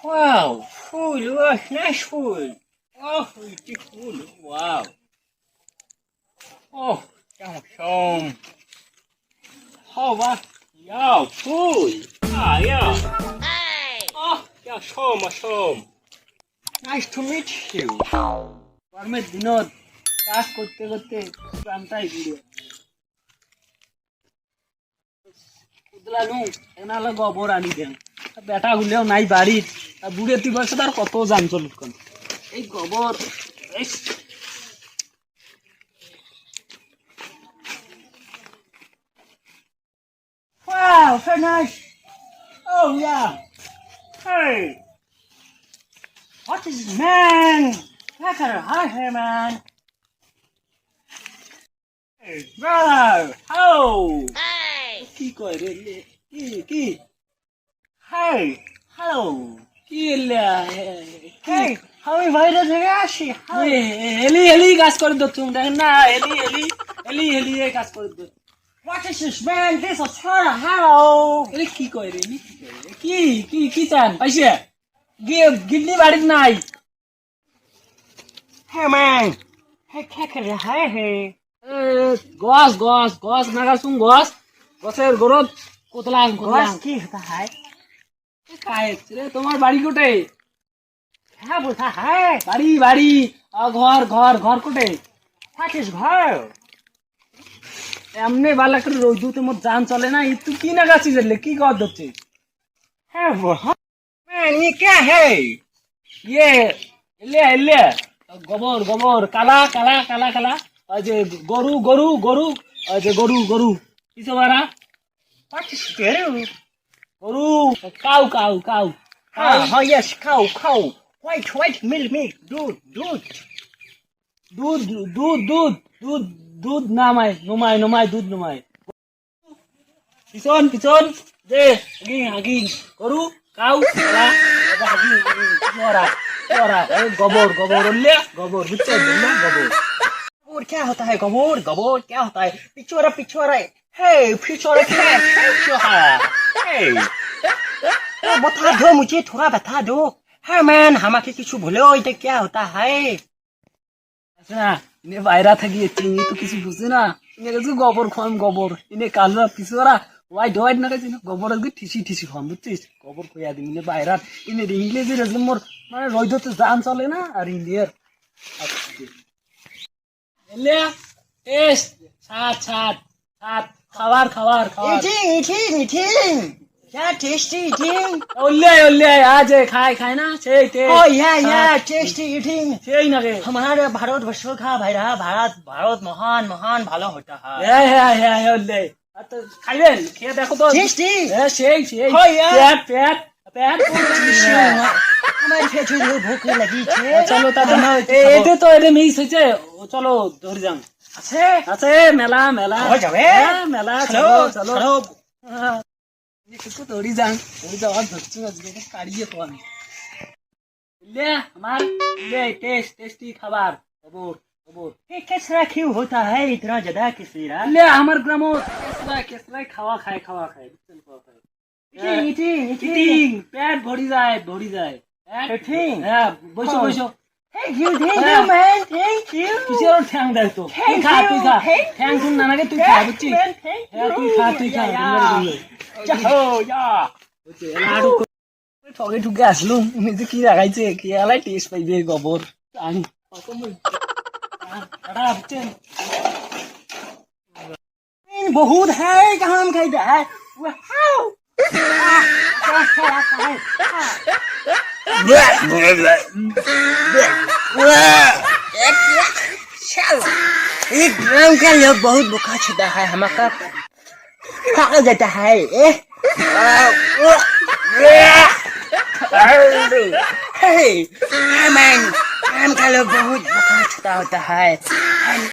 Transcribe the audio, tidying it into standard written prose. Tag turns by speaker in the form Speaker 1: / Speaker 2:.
Speaker 1: Wow, food, oh, nice food. Oh, beautiful, wow. Oh, yum. How about yeah, food? Ah, yeah. Oh, yeah, shom. Nice to meet you. গরমের দিনত কাজ করতে করতে প্রাণটাই ঘুরে উদলানু এনালে গোবর আনি দেন বেটা গুলেও নাই বাড়ির বুড়ে তুই বসে তার কত জান চলুক এই গোবর Wow, so nice. Oh yeah. Hey. What is this, man? Hi, hey, man. Hey, brother. How? কি কয় রে কি Hey, hello. কি লা Hey, আমি বাইরে থেকে আসি এলি কাজ করে দো তুমি দেখেন না এলি কাজ করে দো What is this, man? This is her. Hello. এলি কি কয় রে কি চান পাইছে গিন্নি বাড়ির নাই Hey, man. Hey, খেখরে hey. গস নাগাসুং গসের গরদ কোতলাং কি হতা হাই কায়ে রে তোমার বাড়ি কোটে হ্যাঁ বলতা হাই বাড়ি ঘর কোটে ফাটিস ঘর এমনি বালা করে রোদু তোমার জান চলে না তুই কি নাগাছি জেলে কি কর দচ্ছে হ্যাঁ ম্যান ये क्या है ये এলে গোবর কালা ওই যে গরু ওই যে গরু কিছু বারা পাটিস গরু কাউ হ্যাঁ yes cow white milk দুধ নামাই দুধ নামাই পিছন যে আগি গরু কাউ কালা হাগি গোবর বুঝছো গোবর क्या होता है गोबर क्या होता है पिछोरा हे पिछोरा क्या है बता दो मुझे थोड़ा बता दो है मैन हमारे কিছু বলো এটা क्या होता है अच्छा इने বাইরা থাকি চিনি তো কিছু বুঝে না ইনে কিছু গোবর ইনে কালরা পিছোরা হোয়াইট না কিছু গোবর আগে ঠিসি খাম বুঝছিস গোবর কইয়া দিন ইনে বাইরা ইনে ইংরেজি রে মোর মানে রইদতে জান চলে না আর ইন্ডিয়ার এলে টেস্ট সাত খাবার eating क्या tasty eating ওলে আজ খায় না সেই টেস্ট ও या tasty eating সেই না রে हमारे भारतवर्ष का भारत महान ভালো होता है হ্যাঁ ওলে তো খাইবেন খেয়ে দেখো তো টেস্টি সেই পেট আমার পেটে ভুক লাগিছে চলো তাতে এতে তো এতে মিস হইছে চলো ধরে যান আছে মেলা হয়ে যাবে মেলা চলো কিছু ধরে যাওয়ার ধরছি আজকে কাড়িয়ে কোন ले हमार ले टेस्टी खाबार गोबर ये कैसा क्यों होता है इतना ज्यादा किसरा ले हमार ग्रामो कैसरा खावा खाए eating पेट भरी जाए eating हां বসো Thank you, man. Thank you. किसी और ठैंग दे तो तू खा ठैंग सुन ना के तू खा बच्ची तू खा যাও যা ওতে লাডু ঠকে আসলু নিজে কি লাগাইছে কি আলাই টেস্ট পাইবে গোবর আনি আড়া বচ্চেন बहुत है कहां हम खाइदा है वाओ एक ड्रम का लोग बहुत बुखार छुटा है हमारा खा जाता है hey man हम का लोग बहुत बुखार छुटा होता है